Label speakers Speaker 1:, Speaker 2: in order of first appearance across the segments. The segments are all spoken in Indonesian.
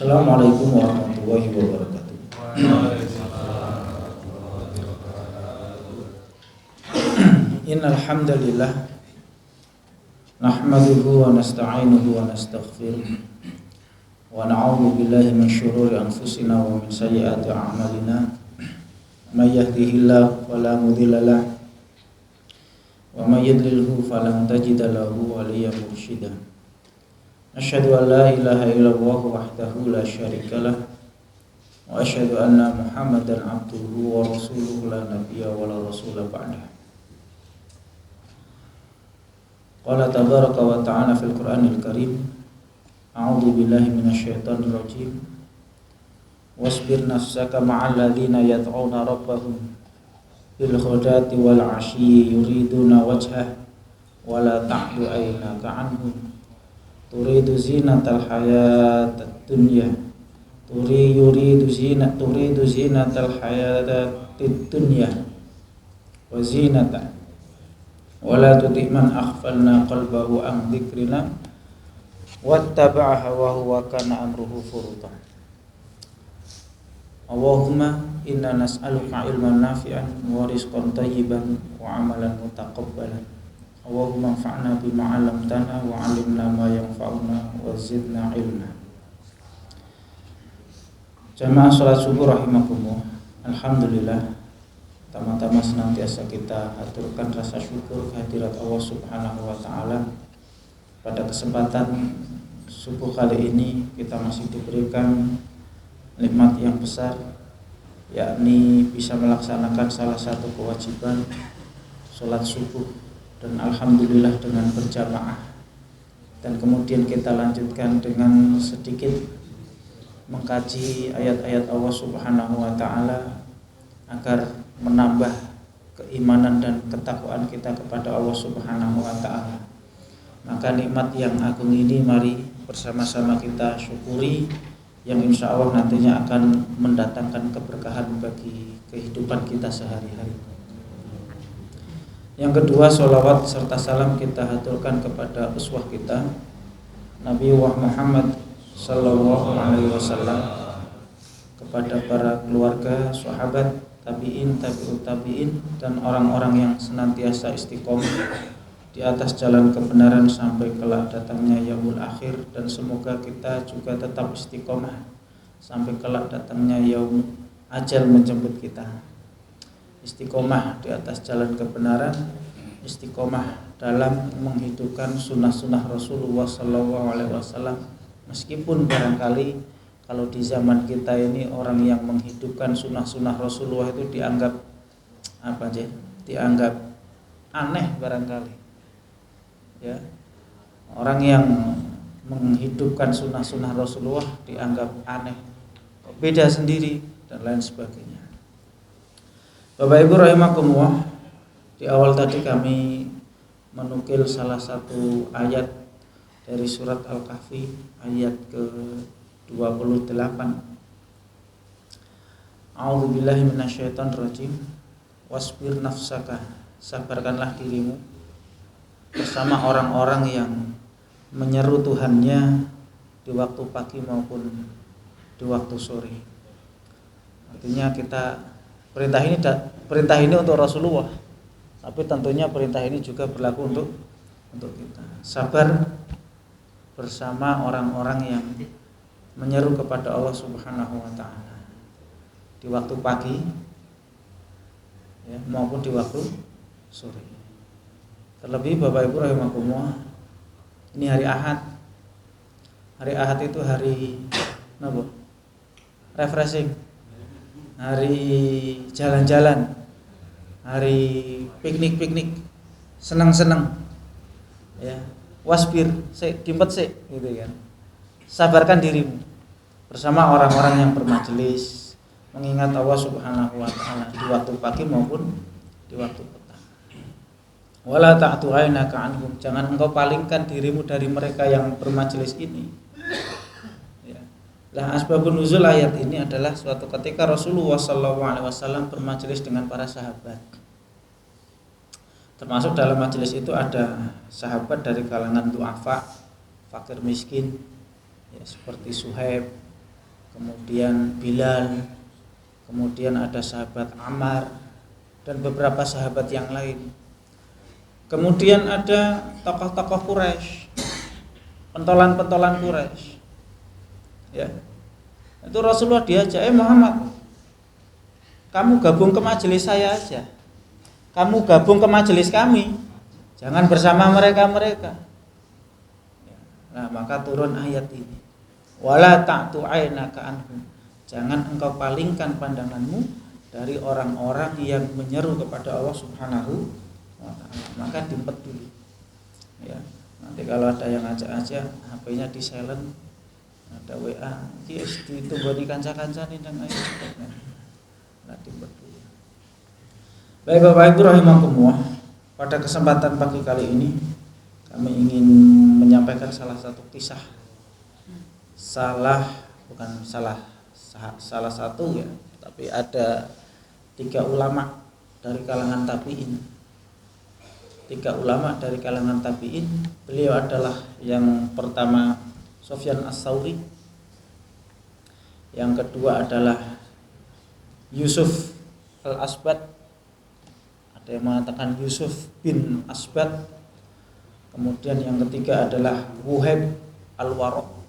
Speaker 1: Assalamualaikum warahmatullahi wabarakatuh. Innal hamdalillah nahmaduhu wa nasta'inuhu wa nastaghfiruh wa na'udzu billahi min shururi anfusina wa min sayyiati a'malina. May yahdihillahu fala mudilla lahu wa may yudlilhu falan tajida lahu waliyyan mursyida. Asyhadu an la ilaha illallah wahdahu la syarika lah wa asyhadu anna Muhammadan abduhu wa rasuluhu la nabiyya wa la rasula ba'dah. Qala tabaraka wa ta'ala fil Qur'anil Karim, a'udzu billahi minasyaitonir rajim. Wasbir nafsaka ma'al ladzina yad'una rabbahum bil ghadati wal 'ashyi yuriduna wajhah wa la ta'du 'ainaka 'anhum turidu zinatal hayatad dunya turidu zinatal hayatid dunya wa zinata wala tuti' man aghfalna qalbahu an dzikrina wattaba'a hawahu wa kana amruhu furuta. Allahumma inna nas'aluka ilman nafi'an wa rizqan thayyiban wa amalan mutaqabbalan. Allahumma anfa'na bima 'allamtana wa 'allimna ma yanfa'una wa zidna ilma. Jamaah salat subuh rahimakumullah. Alhamdulillah, pertama-tama senantiasa kita haturkan rasa syukur kehadirat Allah Subhanahu wa taala. Pada kesempatan subuh kali ini kita masih diberikan nikmat yang besar, yakni bisa melaksanakan salah satu kewajiban salat subuh, dan alhamdulillah dengan berjamaah. Dan kemudian kita lanjutkan dengan sedikit mengkaji ayat-ayat Allah Subhanahu wa taala agar menambah keimanan dan ketakwaan kita kepada Allah Subhanahu wa taala. Maka nikmat yang agung ini mari bersama-sama kita syukuri, yang insya Allah nantinya akan mendatangkan keberkahan bagi kehidupan kita sehari-hari. Yang kedua, sholawat serta salam kita haturkan kepada uswah kita Nabi Muhammad sallallahu alaihi wasallam, kepada para keluarga, sahabat, tabi'in, tabi'ut tabi'in, dan orang-orang yang senantiasa istiqomah di atas jalan kebenaran sampai kelak datangnya yaumul akhir. Dan semoga kita juga tetap istiqomah sampai kelak datangnya yaum ajal menjemput kita. Istiqomah di atas jalan kebenaran, istiqomah dalam menghidupkan sunnah-sunnah Rasulullah SAW. Meskipun barangkali kalau di zaman kita ini orang yang menghidupkan sunnah-sunnah Rasulullah itu dianggap apa aja? Dianggap aneh barangkali. Ya, orang yang menghidupkan sunnah-sunnah Rasulullah dianggap aneh, beda sendiri dan lain sebagainya. Bapak Ibu rahimakumullah, di awal tadi kami menukil salah satu ayat dari surat Al-Kahfi ayat ke-28. A'udzubillahi minasyaitonirrajim. Wasbir nafsaka, sabarkanlah dirimu bersama orang-orang yang menyeru Tuhannya di waktu pagi maupun di waktu sore. Artinya perintah ini untuk Rasulullah, tapi tentunya perintah ini juga berlaku untuk kita. Sabar bersama orang-orang yang menyeru kepada Allah Subhanahu wa taala di waktu pagi ya, maupun di waktu sore. Terlebih Bapak Ibu rahimakumullah, ini hari Ahad. Hari Ahad itu hari apa? Refreshing. Hari jalan-jalan. Hari piknik-piknik. Senang-senang. Ya, wasbir, dimpet sik gitu kan. Sabarkan dirimu bersama orang-orang yang bermajelis mengingat Allah Subhanahu wa taala di waktu pagi maupun di waktu petang. Wala ta'tu 'ainaka 'anhum, jangan engkau palingkan dirimu dari mereka yang bermajelis ini. Ya. Lah asbabun nuzul ayat ini adalah suatu ketika Rasulullah SAW bermajelis dengan para sahabat. Termasuk dalam majelis itu ada sahabat dari kalangan du'afa, fakir miskin, ya, seperti Suhaib, kemudian Bilal, kemudian ada sahabat Ammar dan beberapa sahabat yang lain. Kemudian ada tokoh-tokoh Quraisy, pentolan-pentolan Quraisy. Ya. Itu Rasulullah diajak, Muhammad, kamu gabung ke majelis saya aja. Kamu gabung ke majelis kami. Jangan bersama mereka-mereka. Nah, maka turun ayat ini. Wala ta'tu 'ainaka anhum. Jangan engkau palingkan pandanganmu dari orang-orang yang menyeru kepada Allah Subhanahu wa taala. Maka diempet dulu. Ya. Nanti kalau ada yang ngajak-ngajak, HP-nya di silent, ada WA, iki wis ditumboni kanca-kancane nang ayo. Nah, diempet dulu. Baik Bapak Ibu rahimakumullah, pada kesempatan pagi kali ini kami ingin menyampaikan salah satu kisah. Salah satu ya, tapi ada 3 ulama dari kalangan tabi'in. 3 ulama dari kalangan tabi'in. Beliau adalah yang pertama Sufyan Ats-Tsauri, yang kedua adalah Yusuf Al-Asbad, ada yang mengatakan Yusuf bin Asbad, kemudian yang ketiga adalah Wuhaib Al-Waraq.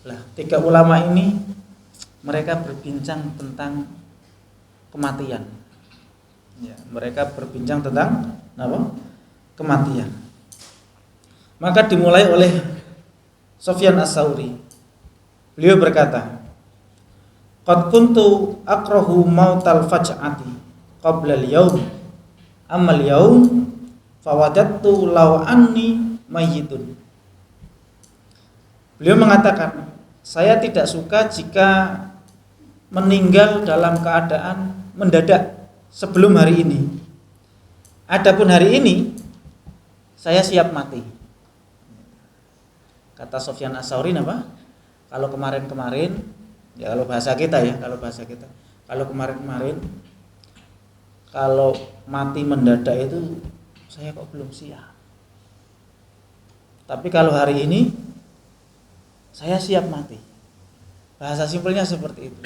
Speaker 1: Lah, 3 ulama ini mereka berbincang tentang kematian. Ya, mereka berbincang tentang apa? Kematian. Maka dimulai oleh Sufyan Ats-Tsauri. Beliau berkata, qad kuntu akrahu mautal faj'ati qabla al-yaum amal yaum fawadattu law anni mayyitun. Beliau mengatakan, saya tidak suka jika meninggal dalam keadaan mendadak sebelum hari ini. Adapun hari ini saya siap mati. Kata Sufyan Ats-Tsauri apa? Kalau kemarin-kemarin, ya kalau bahasa kita, kalau kemarin-kemarin, kalau mati mendadak itu saya kok belum siap. Tapi kalau hari ini saya siap mati. Bahasa simpelnya seperti itu.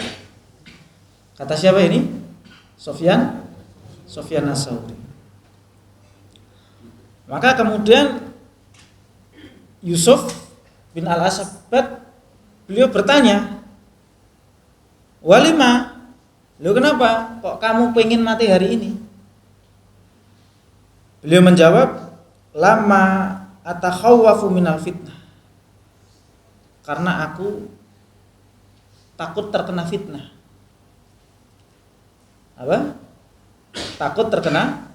Speaker 1: Kata siapa ini? Sufyan Ats-Tsauri. Maka kemudian Yusuf bin Al-Asbad, beliau bertanya, walima, lu kenapa kok kamu pengen mati hari ini? Beliau menjawab, lama atakhawwafu minal fitnah, karena aku takut terkena fitnah. Apa? Takut terkena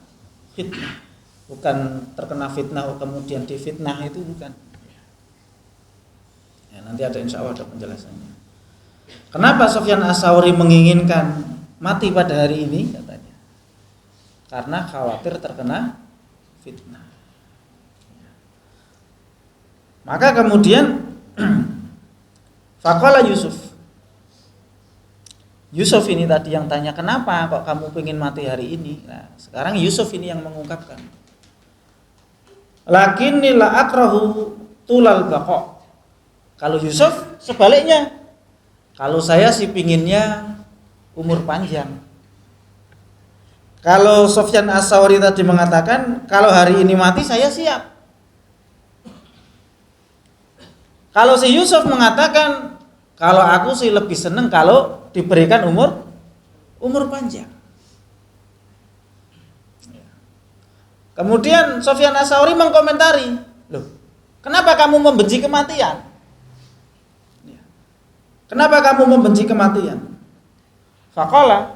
Speaker 1: fitnah. Bukan terkena fitnah kemudian difitnah, itu bukan. Ya, nanti ada insya Allah ada penjelasannya. Kenapa Sufyan Ats-Tsauri menginginkan mati pada hari ini katanya? Karena khawatir terkena fitnah. Maka kemudian faqala Yusuf ini tadi yang tanya, kenapa kok kamu pengen mati hari ini? Nah, sekarang Yusuf ini yang mengungkapkan, lakinni la akrahu tulal baqa. Kalau Yusuf sebaliknya, kalau saya sih pinginnya umur panjang. Kalau Sufyan Ats-Tsauri tadi mengatakan, kalau hari ini mati saya siap. Kalau si Yusuf mengatakan, kalau aku sih lebih seneng kalau diberikan umur panjang. Kemudian Sufyan Ats-Tsauri mengkomentari, loh, kenapa kamu membenci kematian? Kenapa kamu membenci kematian? Faqala,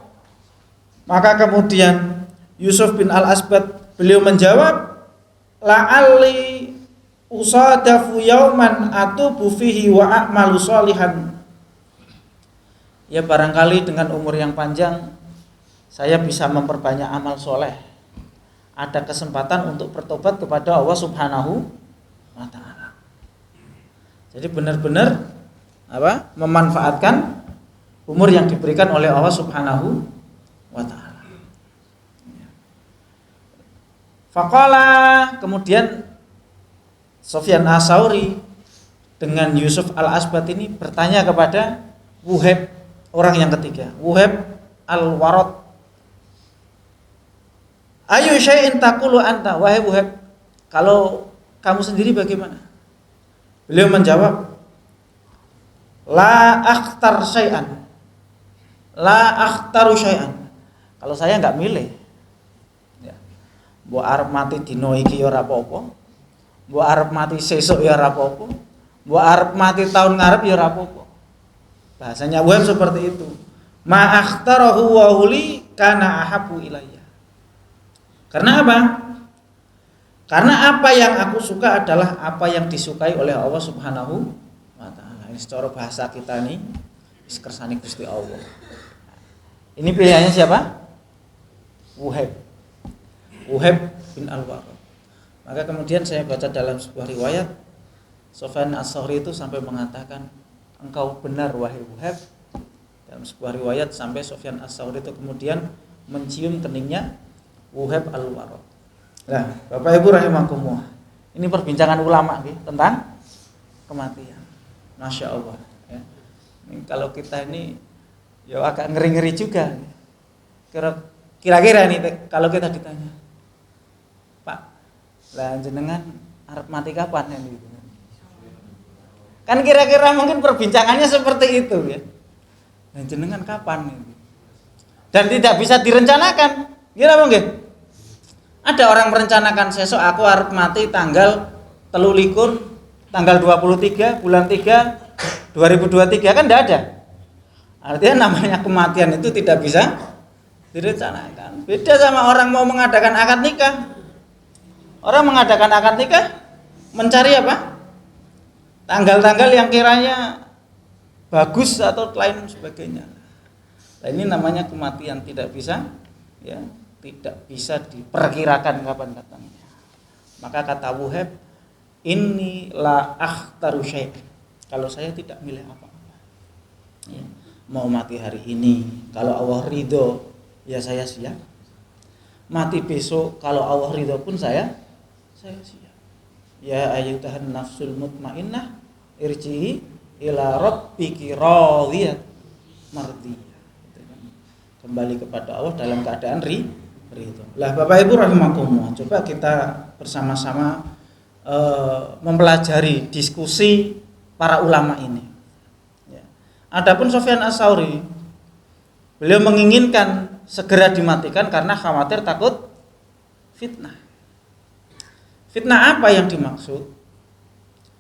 Speaker 1: maka kemudian Yusuf bin Al-Asbad beliau menjawab, la'alli usadafu yauman atubu fihi wa a'malu sholihan. Ya, barangkali dengan umur yang panjang saya bisa memperbanyak amal soleh. Ada kesempatan untuk bertobat kepada Allah Subhanahu wa taala. Jadi benar-benar memanfaatkan umur yang diberikan oleh Allah Subhanahu wa taala. Faqala, kemudian Sufyan Ats-Tsauri dengan Yusuf al-Asbat ini bertanya kepada Wuhaib, orang yang ketiga, Wuhaib al-Warad. Ayu syai'in taqulu anta, wahai Wuhaib, kalau kamu sendiri bagaimana? Beliau menjawab, la akhtar syai'an, la akhtaru syai'an. Kalau saya enggak milih. Ya. Mbok arep mati dino iki ya ora apa-apa. Mbok arep mati sesuk ya ora apa-apa. Mbok arep mati tahun ngarep ya ora apa-apa. Bahasanya Wuhaib seperti itu. Ma akhtarahu wa huli kana ahabbu ilayya. Karena apa? Karena apa yang aku suka adalah apa yang disukai oleh Allah Subhanahu wa taala. Ini secara bahasa kita nih, wis kersane Gusti Allah. Ini pilihannya siapa? Wuhaib. Wuhaib bin Al-Warad. Maka kemudian saya baca dalam sebuah riwayat, Sufyan As-Tsauri itu sampai mengatakan, engkau benar wahai Wuhaib. Dalam sebuah riwayat sampai Sufyan As-Tsauri itu kemudian mencium keningnya Wuhaib al-Warad. Nah, Bapak Ibu rahimakumullah. Ini perbincangan ulama tentang kematian. Masya Allah. Ya. Ini kalau kita ini ya agak ngeri-ngeri juga. Kira-kira nih kalau kita ditanya, Pak, lah jenengan arep mati kapan ini? Kan kira-kira mungkin perbincangannya seperti itu ya. Lah jenengan kapan ini? Dan tidak bisa direncanakan. Gila mungkin? Ada orang merencanakan sesok aku harus mati tanggal 23, tanggal 23 bulan 3 2023, kan tidak ada. Artinya namanya kematian itu tidak bisa direncanakan. Beda sama orang mau mengadakan akad nikah. Orang mengadakan akad nikah mencari apa? Tanggal-tanggal yang kiranya bagus atau lain sebagainya. Nah, ini namanya kematian tidak bisa ya, tidak bisa diperkirakan kapan datangnya. Maka kata Wuhaib, inni la akhtaru syai'. Kalau saya tidak milih apa-apa. Ya, mau mati hari ini, kalau Allah ridho, ya saya siap. Mati besok, kalau Allah ridho pun saya siap. Ya ayyuhan nafsul mutmainnah, irji'i ila rabbiki radiyah mardiyah. Kembali kepada Allah dalam keadaan ridho. Lah Bapak Ibu rahimakumullah, coba kita bersama-sama mempelajari diskusi para ulama ini. Ya. Adapun Sufyan As-Tsauri, beliau menginginkan segera dimatikan karena khawatir takut fitnah. Fitnah apa yang dimaksud?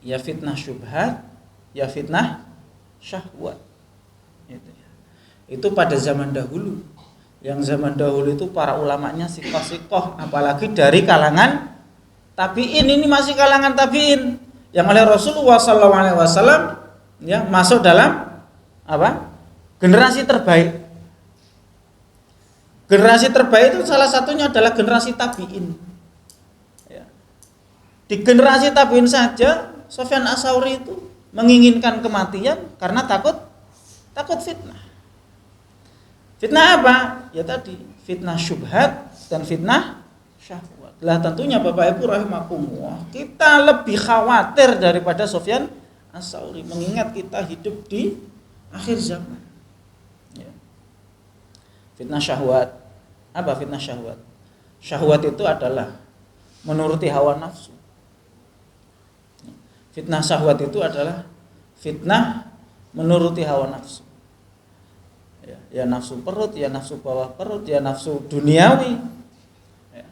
Speaker 1: Ya fitnah syubhat, ya fitnah syahwat. Itu pada zaman dahulu. Yang zaman dahulu itu para ulamanya sikoh-sikoh, apalagi dari kalangan tabi'in. Ini masih kalangan tabi'in yang oleh Rasulullah SAW ya, masuk dalam apa? Generasi terbaik. Generasi terbaik itu salah satunya adalah generasi tabi'in. Ya. Di generasi tabi'in saja Sufyan As-Tsauri itu menginginkan kematian karena takut fitnah. Fitnah apa? Ya tadi, fitnah syubhat dan fitnah syahwat. Lah tentunya Bapak Ibu rahimakumullah, kita lebih khawatir daripada Sufyan As-Tsauri, mengingat kita hidup di akhir zaman. Ya. Fitnah syahwat. Apa fitnah syahwat? Syahwat itu adalah menuruti hawa nafsu. Fitnah syahwat itu adalah fitnah menuruti hawa nafsu. Ya nafsu perut, ya nafsu bawah perut, ya nafsu duniawi. Ya.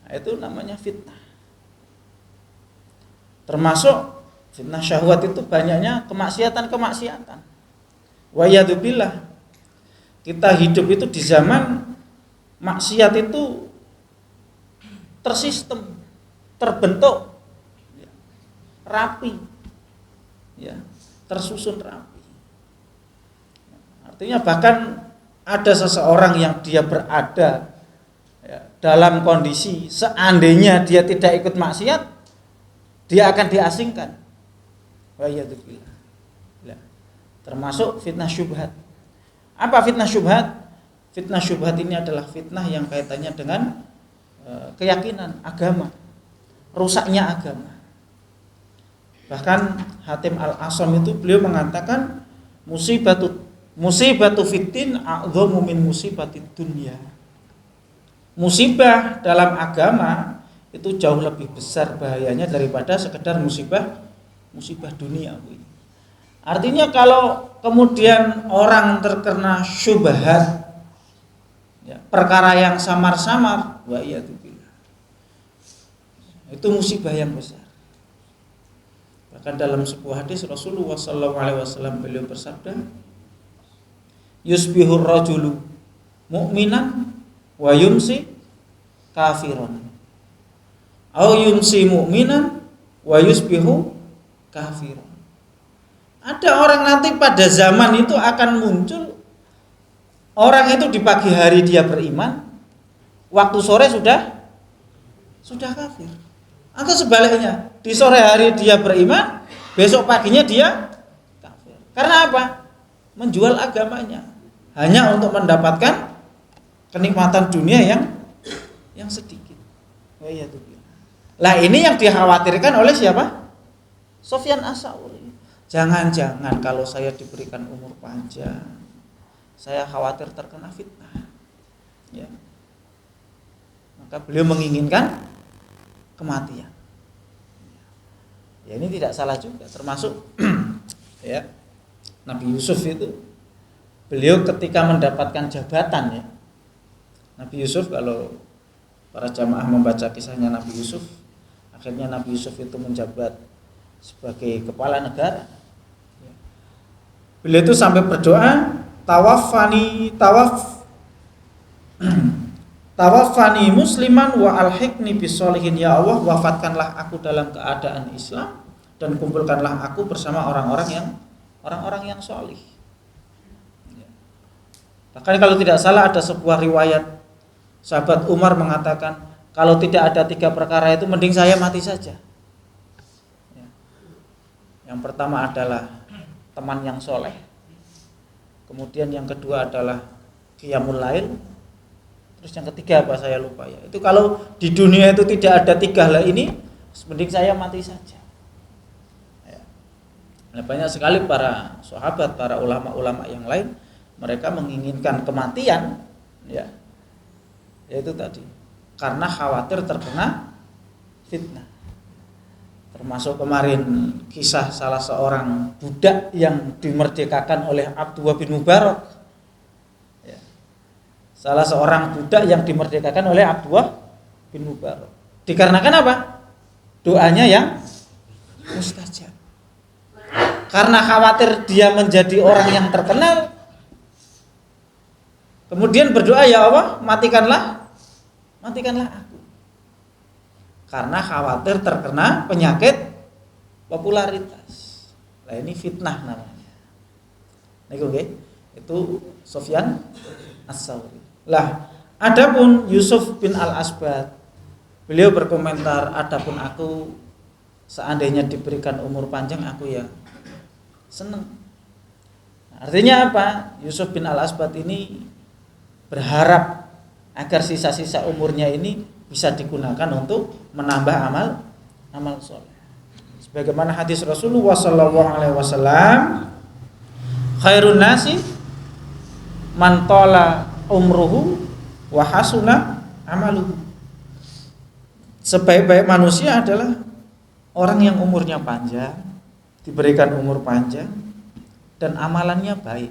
Speaker 1: Nah, itu namanya fitnah. Termasuk fitnah syahwat itu banyaknya kemaksiatan-kemaksiatan. Wa yadzubillah. Kita hidup itu di zaman maksiat itu tersistem, terbentuk, ya, rapi, ya, tersusun rapi. Artinya bahkan ada seseorang yang dia berada ya, dalam kondisi seandainya dia tidak ikut maksiat, dia akan diasingkan. Wa'iyadzubillah. Ya. Termasuk fitnah syubhat. Apa fitnah syubhat? Fitnah syubhat ini adalah fitnah yang kaitannya dengan keyakinan agama, rusaknya agama. Bahkan Hatim Al-Asam itu beliau mengatakan musibatu fitin a'dhamu min musibatid dunya. Musibah dalam agama itu jauh lebih besar bahayanya daripada sekedar musibah dunia. Artinya kalau kemudian orang terkena syubhat, ya, perkara yang samar-samar, itu musibah yang besar. Bahkan dalam sebuah hadis Rasulullah SAW beliau bersabda, yusbihur rajulu mu'minan wa yumsi kafiran, au yumsi mu'minan wa yusbihu kafiran. Ada orang nanti pada zaman itu akan muncul orang itu di pagi hari dia beriman, waktu sore sudah kafir. Atau sebaliknya, di sore hari dia beriman, besok paginya dia kafir. Karena apa? Menjual agamanya hanya untuk mendapatkan kenikmatan dunia yang sedikit. Lah ini yang dikhawatirkan oleh siapa? Sufyan Ats-Tsauri. Jangan-jangan kalau saya diberikan umur panjang, saya khawatir terkena fitnah. Ya. Maka beliau menginginkan kematian. Ya ini tidak salah juga, termasuk ya Nabi Yusuf itu beliau ketika mendapatkan jabatan, ya Nabi Yusuf, kalau para jamaah membaca kisahnya Nabi Yusuf, akhirnya Nabi Yusuf itu menjabat sebagai kepala negara. Beliau itu sampai berdoa, Tawaffani musliman wa alhiqni bisolihin. Ya Allah, wafatkanlah aku dalam keadaan Islam dan kumpulkanlah aku bersama orang-orang yang solih. Bahkan kalau tidak salah ada sebuah riwayat sahabat Umar mengatakan, kalau tidak ada 3 perkara itu mending saya mati saja. Yang pertama adalah teman yang soleh. Kemudian yang kedua adalah qiyamul lail. Terus yang ketiga apa saya lupa ya. Itu kalau di dunia itu tidak ada 3 hal ini, mending saya mati saja. Ya. Nah, banyak sekali para sahabat, para ulama-ulama yang lain, mereka menginginkan kematian, ya, yaitu tadi karena khawatir terkena fitnah. Termasuk kemarin kisah salah seorang budak yang dimerdekakan oleh Abdullah bin Mubarak. Salah seorang budak yang dimerdekakan oleh Abdullah bin Mubarak. Dikarenakan apa? Doanya yang mustajab. Karena khawatir dia menjadi orang yang terkenal, kemudian berdoa, ya Allah, matikanlah aku. Karena khawatir terkena penyakit popularitas. Nah ini fitnah namanya. Itu Sufyan Ats-Tsauri. Lah, adapun Yusuf bin Al-Asbad, beliau berkomentar, adapun aku seandainya diberikan umur panjang, aku ya senang. Artinya apa? Yusuf bin Al-Asbad ini berharap agar sisa-sisa umurnya ini bisa digunakan untuk menambah amal soleh. Sebagaimana hadis Rasulullah SAW, khairun nasi man tola umruhu wa hasuna amaluhu. Sebaik-baik manusia adalah orang yang umurnya panjang, diberikan umur panjang, dan amalannya baik.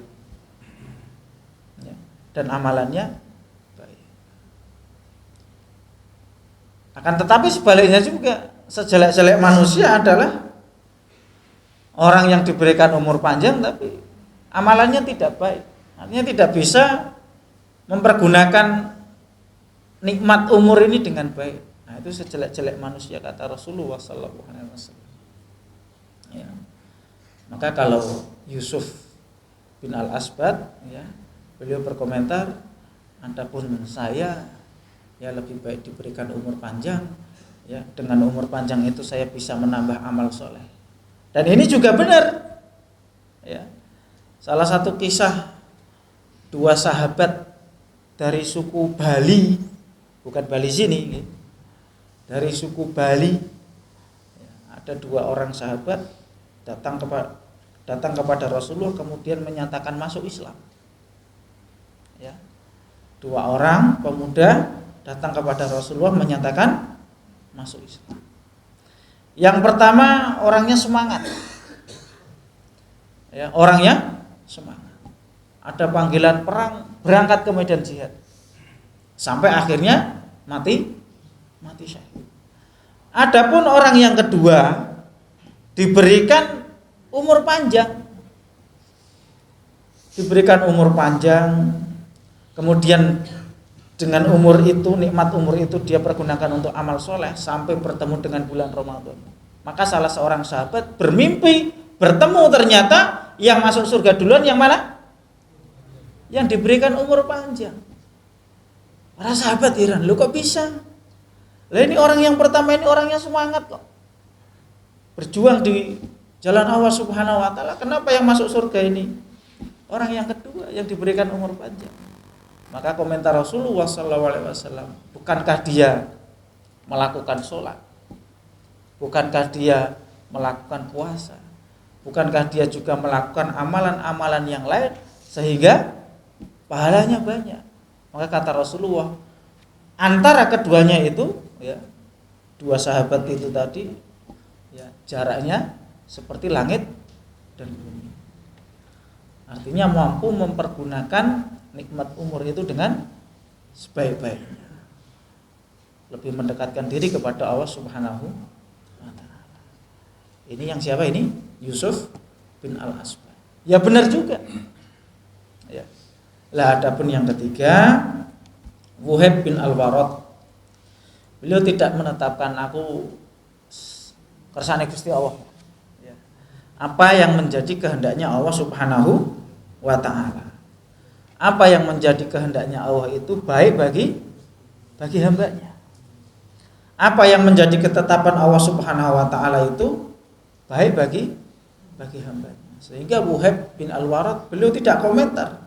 Speaker 1: Akan tetapi sebaliknya juga, sejelek-jelek manusia adalah orang yang diberikan umur panjang tapi amalannya tidak baik. Artinya tidak bisa mempergunakan nikmat umur ini dengan baik. Nah, itu sejelek-jelek manusia, kata Rasulullah SAW. Ya. Maka kalau Yusuf bin Al-Asbad, ya, beliau berkomentar, adapun saya ya lebih baik diberikan umur panjang, ya, dengan umur panjang itu saya bisa menambah amal soleh. Dan ini juga benar, ya. Salah satu kisah 2 sahabat dari suku Bali, bukan Bali sini, dari suku Bali, ada 2 orang sahabat datang kepada Rasulullah kemudian menyatakan masuk Islam. Ya. 2 orang pemuda datang kepada Rasulullah menyatakan masuk Islam. Yang pertama orangnya semangat. Ya, orangnya semangat. Ada panggilan perang, berangkat ke medan jihad. Sampai akhirnya mati syahid. Adapun orang yang kedua diberikan umur panjang. Kemudian dengan umur itu, nikmat umur itu dia pergunakan untuk amal soleh sampai bertemu dengan bulan Ramadan. Maka salah seorang sahabat bermimpi bertemu ternyata yang masuk surga duluan yang mana? Yang diberikan umur panjang. Para sahabat heran, loh kok bisa? Lah ini orang yang pertama ini orangnya semangat kok. Berjuang di jalan Allah Subhanahu wa taala. Kenapa yang masuk surga ini orang yang kedua yang diberikan umur panjang? Maka komentar Rasulullah SAW, bukankah dia melakukan sholat? Bukankah dia melakukan puasa? Bukankah dia juga melakukan amalan-amalan yang lain sehingga pahalanya banyak? Maka kata Rasulullah, antara keduanya itu, ya, 2 sahabat itu tadi, ya, jaraknya seperti langit dan bumi. Artinya mampu mempergunakan nikmat umur itu dengan sebaik-baiknya. Lebih mendekatkan diri kepada Allah Subhanahu wa taala. Ini yang siapa ini? Yusuf bin Al-Asbagh. Ya benar juga. Ya. Lah adapun yang ketiga, Wuhaib bin Al-Warad. Beliau tidak menetapkan aku kersane Gusti Allah. Ya. Apa yang menjadi kehendaknya Allah Subhanahu wa taala. Apa yang menjadi kehendaknya Allah itu baik bagi hambanya. Apa yang menjadi ketetapan Allah Subhanahu wa taala itu baik bagi hambanya. Sehingga Wuhaib bin Al-Warad beliau tidak komentar.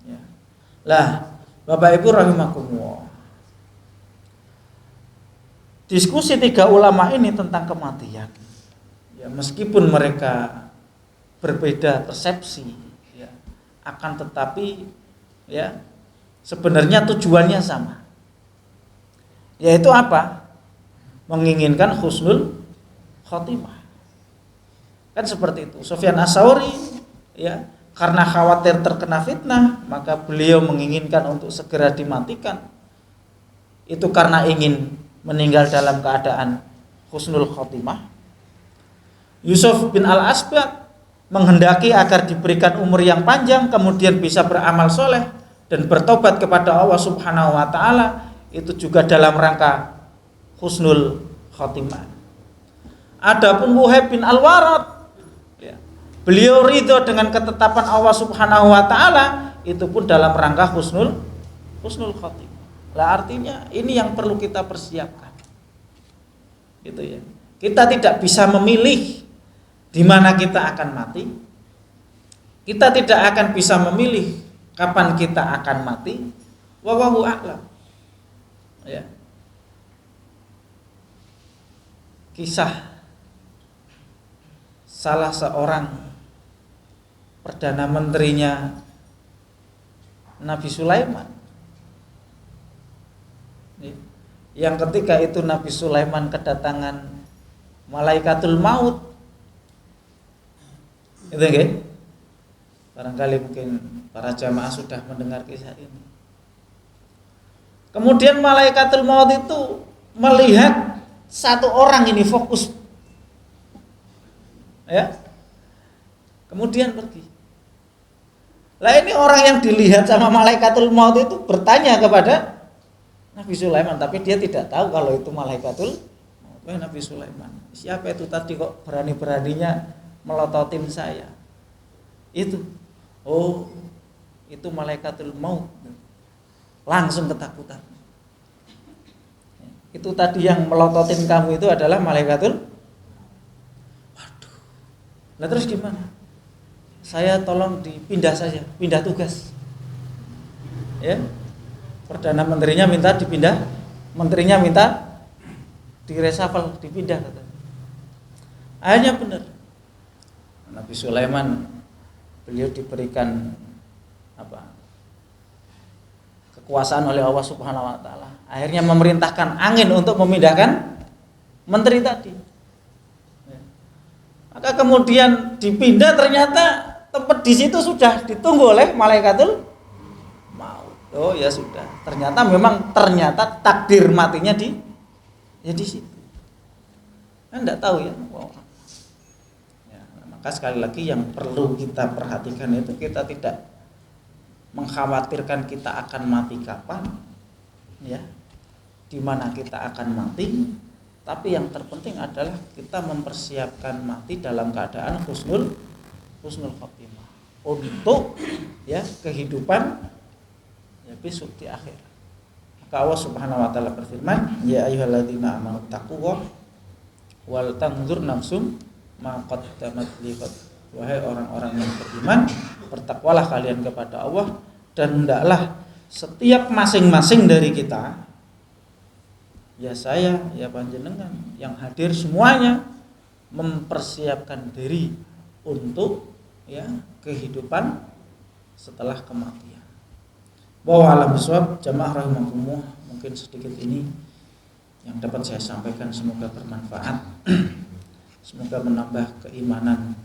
Speaker 1: Ya. Lah, Bapak Ibu rahimakumullah. Diskusi 3 ulama ini tentang kematian. Ya, meskipun mereka berbeda persepsi, akan tetapi ya sebenarnya tujuannya sama, yaitu apa? Menginginkan husnul khotimah. Kan seperti itu. Sufyan Ats-Tsauri, ya, karena khawatir terkena fitnah, maka beliau menginginkan untuk segera dimatikan. Itu karena ingin meninggal dalam keadaan husnul khotimah. Yusuf bin Al-Asbagh menghendaki agar diberikan umur yang panjang, kemudian bisa beramal soleh dan bertobat kepada Allah Subhanahu wa taala, itu juga dalam rangka husnul khotimah. Adapun Wuhaib bin Al-Warad, ya, beliau ridho dengan ketetapan Allah Subhanahu wa taala, itu pun dalam rangka husnul khotimah. Lah artinya ini yang perlu kita persiapkan. Gitu ya. Kita tidak bisa memilih di mana kita akan mati. Kita tidak akan bisa memilih kapan kita akan mati. Wallahu a'lam. Ya. Kisah salah seorang perdana menterinya Nabi Sulaiman, yang ketika itu Nabi Sulaiman kedatangan malaikatul maut. Itu nggih. Barangkali mungkin para jamaah sudah mendengar kisah ini. Kemudian malaikatul maut itu melihat satu orang ini fokus. Ya. Kemudian pergi. Lah ini orang yang dilihat sama malaikatul maut itu bertanya kepada Nabi Sulaiman, tapi dia tidak tahu kalau itu malaikatul maut. Nabi Sulaiman, siapa itu tadi kok berani-beraninya melototin saya? Itu, oh, itu malaikatul maut. Langsung ketakutan. Itu tadi yang melototin kamu itu adalah malaikatul. Waduh. Nah terus gimana? Saya tolong dipindah saja, pindah tugas. Ya. Perdana menterinya minta dipindah, menterinya minta diresafel, dipindah katanya. Akhirnya benar. Nabi Sulaiman beliau diberikan kekuasaan oleh Allah Subhanahu wa taala. Akhirnya memerintahkan angin untuk memindahkan menteri tadi. Maka kemudian dipindah, ternyata tempat di situ sudah ditunggu oleh malaikatul maut. Oh ya sudah. Ternyata takdir matinya di situ. Enggak tahu ya. Wow. Maka sekali lagi yang perlu kita perhatikan itu kita tidak mengkhawatirkan kita akan mati kapan, ya, di mana kita akan mati. Tapi yang terpenting adalah kita mempersiapkan mati dalam keadaan husnul khotimah untuk ya kehidupan ya besok di akhir. Maka Allah Subhanahu wa taala berfirman, ya ayyuhalladzina amanu taqullaha wal tanzur nafsum ma qaddamat liqad. Wahai orang-orang yang beriman, bertakwalah kalian kepada Allah, dan hendaklah setiap masing-masing dari kita, ya saya, ya panjenengan, yang hadir semuanya mempersiapkan diri untuk ya kehidupan setelah kematian. Wa a'lam bishawab. Jamaah rahimakumullah, mungkin sedikit ini yang dapat saya sampaikan, semoga bermanfaat. Semoga menambah keimanan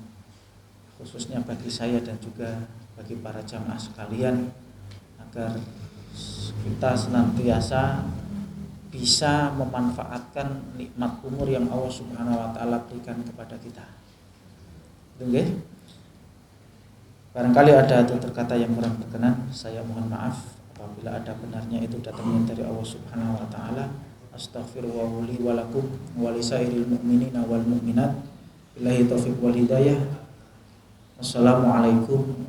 Speaker 1: khususnya bagi saya dan juga bagi para jamaah sekalian, agar kita senantiasa bisa memanfaatkan nikmat umur yang Allah Subhanahu wa taala berikan kepada kita. Oke. Barangkali ada tutur kata yang kurang berkenan, saya mohon maaf. Apabila ada benarnya itu datangnya dari Allah Subhanahu wa taala. Astaghfirullah li wa lakum wa lisairil mu'minina wal mu'minat. Billahi taufiq wal hidayah. Wassalamualaikum